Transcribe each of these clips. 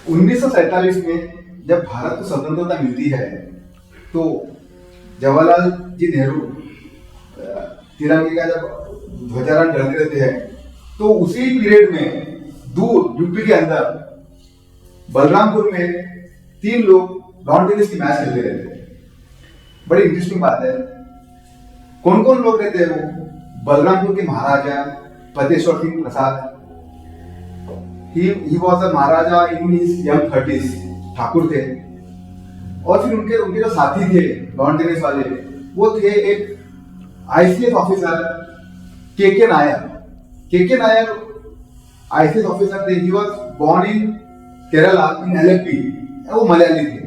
1947 में जब भारत को स्वतंत्रता मिलती है तो जवाहरलाल जी नेहरू तिरंगे का जब ध्वजारोहण करते रहते हैं तो उसी पीरियड में दूर यूपी के अंदर बलरामपुर में 3 लोग लॉन टेनिस की मैच खेलते रहते हैं। बड़ी इंटरेस्टिंग बात है। कौन कौन लोग रहते हैं वो? बलरामपुर के महाराजा फतेश्वर सिंह प्रसाद, he was a Maharaja in his young 30s, Thakur थे। और फिर उनके जो साथी थे लॉन टेनिस वाले, वो थे एक आईसीएस ऑफिसर के नायर। के नायर आईसीएस ऑफिसर थे। He was born in Kerala in LLP. वो मलयाली थे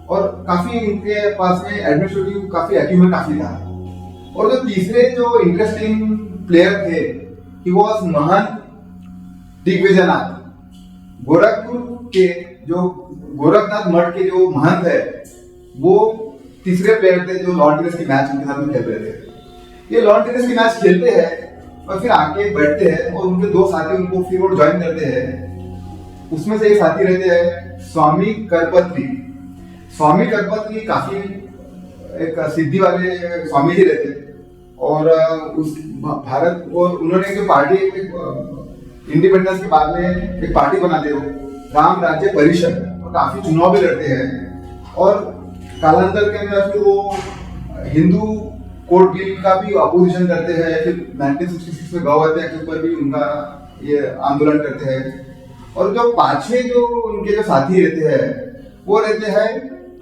और काफी उनके पास में एडमिनिस्ट्रेटिव काफी एक्यूमेंट काफी था। और जो तीसरे जो इंटरेस्टिंग प्लेयर थे, ही वाज महंत दिग्विजयनाथ। गोरखपुर के जो गोरखनाथ मठ के जो महंत है, वो तीसरे प्लेयर थे जो लॉन टेनिस की मैच उनके साथ में खेल रहे थे। ये लॉन टेनिस की मैच खेलते हैं और फिर आके बैठते हैं और उनके 2 साथी उनको फिर वो ज्वाइन करते हैं। उसमें से एक साथी रहते हैं स्वामी करपत्री। स्वामी करपत्री काफी एक सिद्धि वाले स्वामी जी रहते और उस भारत और उन्होंने जो पार्टी इंडिपेंडेंस के बाद में एक पार्टी बनाते हो राम राज्य परिषद, और काफी चुनाव भी लड़ते हैं। और कालांतर के अंदर फिर वो हिंदू कोड बिल का भी अपोजिशन करते हैं। फिर 1966 में गौ हत्या के ऊपर भी उनका ये आंदोलन करते हैं। और जो पांचवे जो उनके जो साथी रहते हैं वो रहते हैं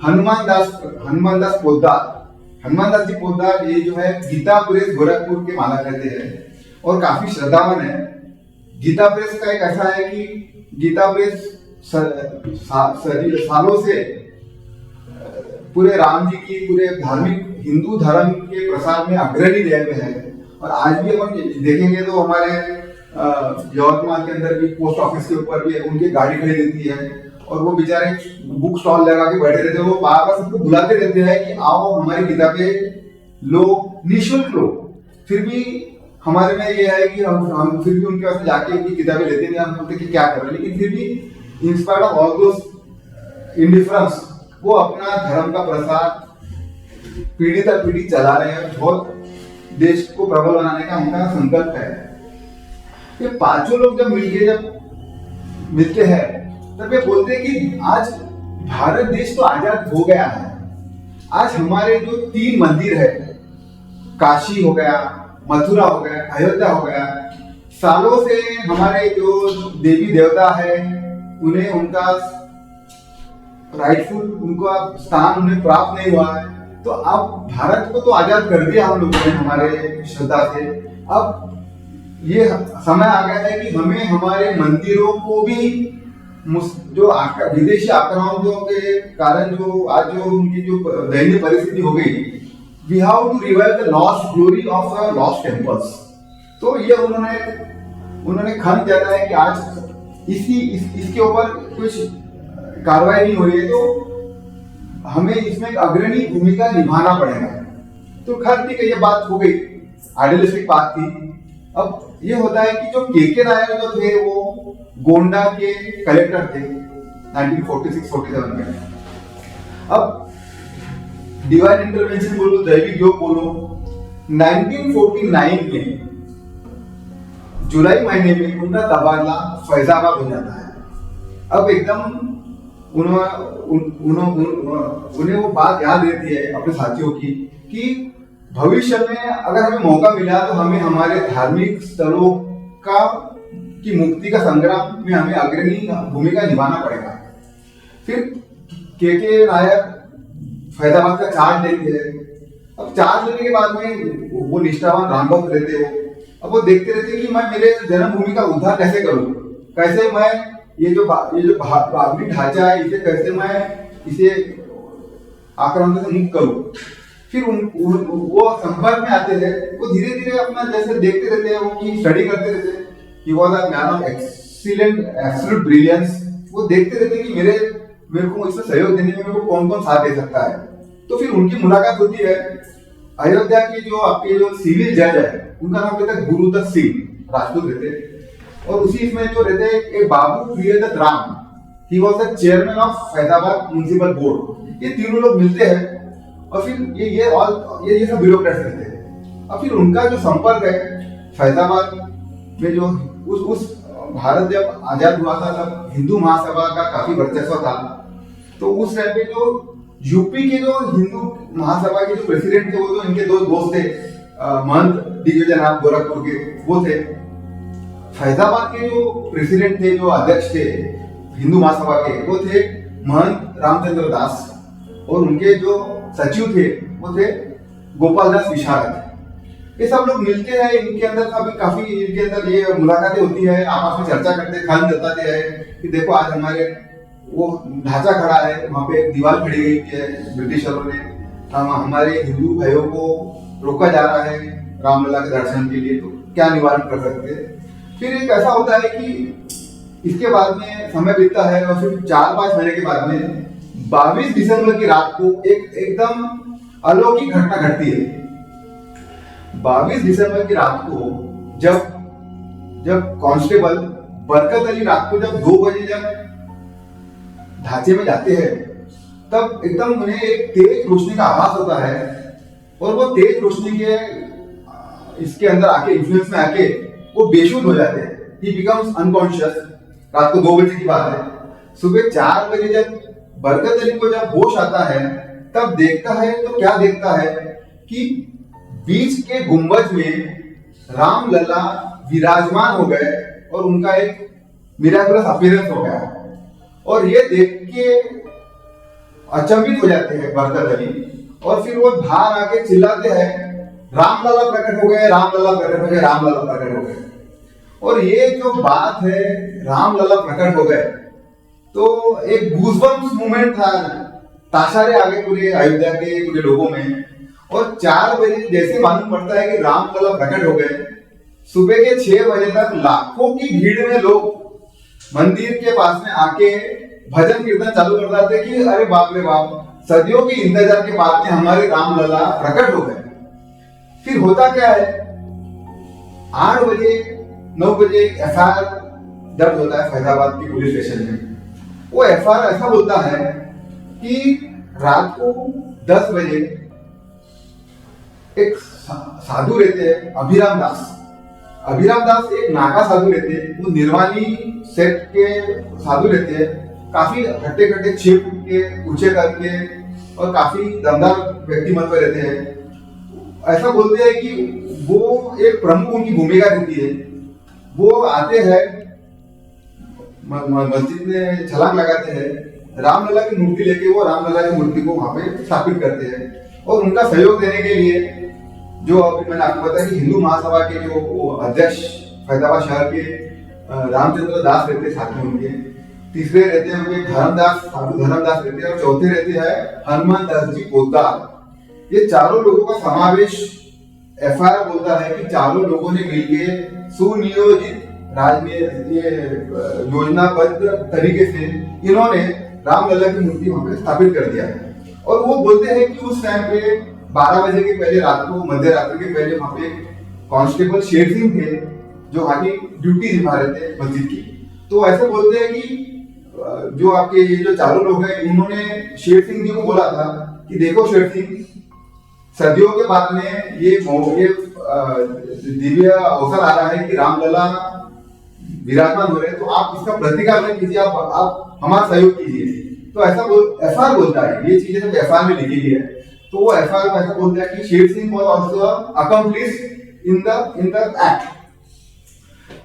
हनुमान दास पोद्दार। हनुमान दास जी पोद्दार ये जो है गीता प्रेस गोरखपुर के मालक रहते हैं और काफी श्रद्धावान है। गीता प्रेस का एक ऐसा है कि गीता प्रेस सालों से पूरे राम जी की पूरे धार्मिक हिंदू धर्म के प्रसार में अग्रणी रहे हुए हैं। और आज भी हम देखेंगे तो हमारे यवतमाल के अंदर भी पोस्ट ऑफिस के ऊपर भी उनकी गाड़ी खड़ी रहती है और वो बेचारे बुक स्टॉल लगा के बैठे रहते हैं। वो बार बार सबको बुलाते रहते हैं कि आओ हमारी किताबें लो, निःशुल्क लो। फिर भी हमारे में ये है कि हम फिर भी उनके पास जाके उनकी किताबें लेते नहीं। हम बोलते कि क्या कर रहे हैं, लेकिन फिर भी in spite of all those indifference वो अपना धर्म का प्रसार पीढ़ी दर पीढ़ी चला रहे हैं। बहुत देश को प्रबल बनाने का उनका संकल्प है। ये पांचों लोग जब मिलते हैं तब ये बोलते हैं कि आज भारत देश तो आजाद हो गया है। आज हमारे जो 3 मंदिर है, काशी हो गया, मथुरा हो गया, अयोध्या हो गया, सालों से हमारे जो देवी देवता है उन्हें उनका राइटफुल उनका स्थान उन्हें प्राप्त नहीं हुआ है। तो अब भारत को तो आजाद कर दिया हम लोगों ने हमारे श्रद्धा से। अब ये समय आ गया है कि हमें हमारे मंदिरों को भी जो विदेशी आक्रमणों के कारण जो आज जो उनकी जो दयनीय परिस्थिति हो गई, we have to revive the lost glory of our lost temples. तो ये उन्होंने खंड जाता है कि आज इसके ऊपर कुछ कार्रवाई नहीं हो रही है तो हमें इसमें एक अग्रणी भूमिका निभाना पड़ेगा। तो खैर ठीक है, ये बात हो गई, आइडियलिस्टिक बात थी। अब ये होता है कि जो के नायर जो थे वो गोंडा के कलेक्टर थे 1946-47 में। अब डिवाइन इंटरवेंशन बोलो, दैविक योग बोलो, 1949 में जुलाई महीने में उनका तबादला फैजाबाद हो जाता है। अब एकदम उन्हें वो बात याद रहती है अपने साथियों की कि भविष्य में अगर हमें मौका मिला तो हमें हमारे धार्मिक स्थलों की मुक्ति का संग्राम में हमें अग्रणी भूमिका निभाना पड़ेगा। फिर के नायर फैजाबाद का चार्ज लेते हैं। अब चार्ज लेने के बाद में वो निष्ठावान रामभक्त रहते हो। अब वो देखते रहते कि मैं मेरे जन्मभूमि का उद्धार कैसे करूं, कैसे मैं ये जो बाबरी ढांचा है इसे कैसे मैं इसे आक्रामक से मुक्त करूं। फिर वो संपर्क में आते हैं। वो धीरे धीरे अपना जैसे देखते रहते हैं, वो की स्टडी करते रहते हैं। He was a man of excellent absolute brilliance. वो देखते रहते हैं कि मेरे को इसमें सहयोग देने में मेरे को कौन कौन साथ दे सकता है। तो फिर उनकी मुलाकात होती है अयोध्या के जो आपके जो सिविल जज है उनका नाम रहता है गुरुदत्त सिंह, राजपूत रहते। और उसी इसमें जो रहते एक Babu Priyadatt Ram, he was the chairman of Faizabad municipal board. ये तीनों लोग मिलते हैं और फिर ये सब ब्यूरोक्रेट्स रहते हैं। और फिर उनका जो संपर्क है फैजाबाद में, जो उस भारत जब आजाद हुआ था तब हिंदू महासभा का काफी वर्चस्व था। तो उस टाइम पे जो यूपी के जो हिंदू महासभा के जो प्रेसिडेंट थे वो तो इनके दो दोस्त थे, महंत दिग्विजयनाथ गोरखपुर के, वो थे। फैजाबाद के जो प्रेसिडेंट थे, जो अध्यक्ष थे हिंदू महासभा के, वो थे महंत रामचंद्र दास, और उनके जो सचिव थे वो थे गोपाल दास विशारद। ये सब लोग मिलते हैं, इनके अंदर काफी इनके अंदर ये मुलाकातें होती है, आपस में चर्चा करते हैं, खान जताते हैं कि देखो आज हमारे वो ढांचा खड़ा है, वहां पे एक दीवार खड़ी गई है ब्रिटिशरों ने, हमारे हिंदू भाइयों को रोका जा रहा है रामलला के दर्शन के लिए, तो क्या निवारण कर सकते हैं। फिर एक ऐसा होता है कि इसके बाद में समय बीतता है और फिर 4-5 महीने के बाद में 22 दिसंबर की रात को एक एकदम अलौकिक घटना घटती है। 22 दिसंबर की रात को जब कांस्टेबल बरकत अली रात को जब 2 बजे जब ढांचे में जाते हैं, तब एकदम उन्हें एक तेज रोशनी का आभास होता है, और वो तेज रोशनी के इसके अंदर आके इन्फ्लुएंस में आके वो बेशुद्ध हो जाते हैं। ही बिकम्स अनकॉन्शियस। रात को 2 बजे की बात है। सुबह 4 बजे जब बरकत अली को जब होश आता है, तब देखता है तो क्या देखता है कि बीच के गुंबज में रामलला विराजमान हो गए और उनका एक मिराकुलस अपीयरेंस हो गया। और ये देख के अचंभित हो जाते हैं बरकत अली, और फिर वो बाहर आके चिल्लाते हैं, रामलला प्रकट हो गए, रामलला प्रकट हो गए, रामलला प्रकट हो गए। और ये जो बात है रामलला प्रकट हो गए, तो एक गूज़बम्प्स मूवमेंट था, ताशारे आगे पूरे अयोध्या के पूरे लोगों में। और 4 बजे जैसे मालूम पड़ता है कि रामलला प्रकट हो गए, सुबह के 6 बजे तक लाखों की भीड़ में लोग मंदिर के पास में आके भजन कीर्तन चालू कर देते कि अरे बाप रे बाप, सदियों के इंतजार के बाद में हमारे रामलला प्रकट हो गए। फिर होता क्या है, 8 बजे 9 बजे एफआईआर दर्ज होता है फैजाबाद की पुलिस स्टेशन में। वो एफआईआर ऐसा बोलता है कि रात को 10 बजे एक साधु रहते हैं अभिराम दास एक नागा साधु रहते हैं। वो निर्वाणी सेट के साधु रहते हैं, काफी हट्टे कट्टे 6 फुट के ऊंचे करके, और काफी दमदार व्यक्तिमत्व रहते हैं। ऐसा बोलते हैं कि वो एक प्रमुख उनकी भूमिका रहती है। वो आते हैं मस्जिद में छलांग लगाते हैं, रामलला की मूर्ति लेके वो रामलला की मूर्ति को वहां पे स्थापित करते हैं। और उनका सहयोग देने के लिए जो अभी मैंने आपको बताया कि हिंदू महासभा के जो अध्यक्ष फैजाबाद शहर के रामचंद्र दास रहते, साथ में उनके तीसरे रहते हैं उनके धर्मदास रहते हैं, और चौथे रहते हैं हनुमान दास जी पोद्दार। ये चारों लोगों का समावेश एफआईआर बोलता है कि चारों लोगों ने मिलकर सुनियोजित योजनाबद्ध तरीके से इन्होंने रामलला की मूर्ति वहां पे स्थापित कर दिया है। और वो बोलते हैं कि उस टाइम पे 12 बजे के पहले, रात को मध्य रात्रि के पहले वहां पे कांस्टेबल शेर सिंह थे जो वहां की ड्यूटी निभा रहे थे मस्जिद की। तो ऐसे बोलते हैं कि जो आपके ये जो चारों लोग हैं, इन्होंने शेर सिंह जी को बोला था कि देखो शेर सिंह, सदियों के बाद में ये दिव्य अवसर आ रहा है कि रामलला विराजमान हो रहे हैं, तो आप इसका प्रतिकार कीजिए, आप हमारा सहयोग कीजिए। तो ऐसा एफआईआर बोलता है, ये चीजें सब एफआईआर में लिखी गई है। तो वो एफआईआर में ऐसा बोलता है कि Sher Singh was also accomplish in the act.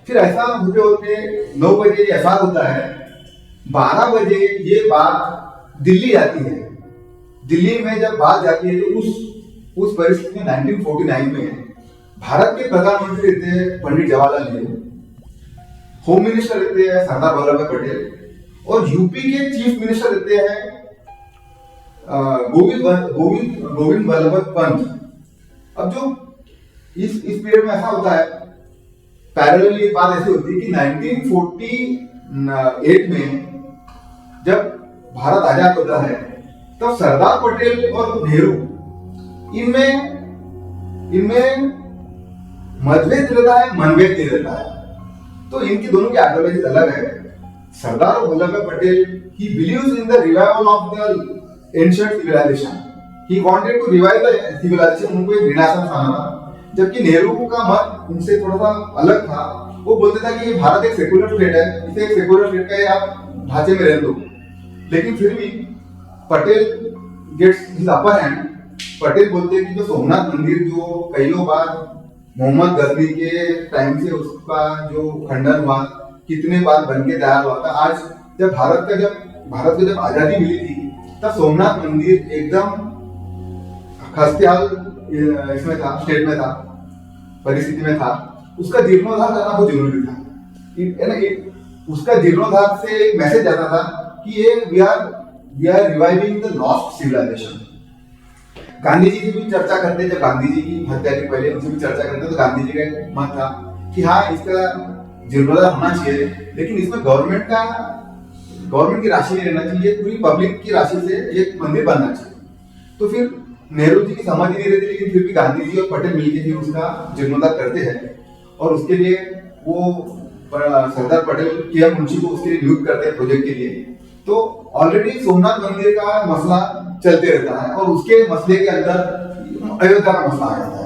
फिर ऐसा होते होते 9 बजे एफआईआर होता है, 12 बजे ये बात दिल्ली जाती है। दिल्ली में जब बात जाती है तो उस परिस्थिति में 1949 में भारत के प्रधानमंत्री रहते हैं पंडित जवाहरलाल नेहरू, होम मिनिस्टर रहते हैं सरदार वल्लभ भाई पटेल, और यूपी के चीफ मिनिस्टर रहते हैं गोविंद वल्लभ पंत। अब जो इस पीरियड में ऐसा होता है, पैरेलल ये बात ऐसी होती है कि 1948 में जब भारत आजाद होता है, तब सरदार पटेल और नेहरू इनमें मतभेद रहता है, मनभेद नहीं रहता है। तो इनकी दोनों की आइडियोलॉजी अलग है। Sardar Vallabhbhai Patel, he believes in the revival of the ancient civilization. He wanted to revive the civilization. उनको एक रिनाissance आना था. जबकि नेहरू का मत उनसे थोड़ा सा अलग था. वो बोलते था कि भारत एक सेकुलर स्टेट है, इसे एक सेकुलर स्टेट का आप ढांचे में रहने दो. लेकिन फिर भी Patel gets his upper hand. Patel बोलते हैं कि जो सोमनाथ मंदिर जो कईयों बार मोहम्मद गजनी के टाइम से उसका जो खंडन हुआ, कितने बार बन के तैयार हुआ था. आज जब भारत को जब आजादी मिली थी, तब सोमनाथ मंदिर एकदम खस्तियाल इसमें था, स्टेट में था, परिस्थिति में था. उसका जीर्णोद्धार करना बहुत जरूरी था. उसका जीर्णोद्धार से एक मैसेज जाता था कि ये we are reviving the lost civilisation. Gandhi ji की भी चर्चा करते, जब गांधी जी की हत्या के पहले उनसे भी चर्चा करते, तो गांधी जी का एक मत था कि हाँ, इसका जीर्णोद्धार होना चाहिए, लेकिन इसमें गवर्नमेंट की राशि नहीं रहना चाहिए, पूरी पब्लिक की राशि से एक मंदिर बनना चाहिए. तो फिर नेहरू जी की समझ नहीं रहती, लेकिन फिर भी गांधी जी और पटेल मिलकर फिर उसका जीर्णोद्धार करते हैं. और उसके लिए वो सरदार पटेल के मुंशी को उसके लिए नियुक्त करते हैं प्रोजेक्ट के लिए. तो ऑलरेडी सोमनाथ मंदिर का मसला चलते रहता है, और उसके मसले के अंदर अयोध्या का मसला आ जाता है.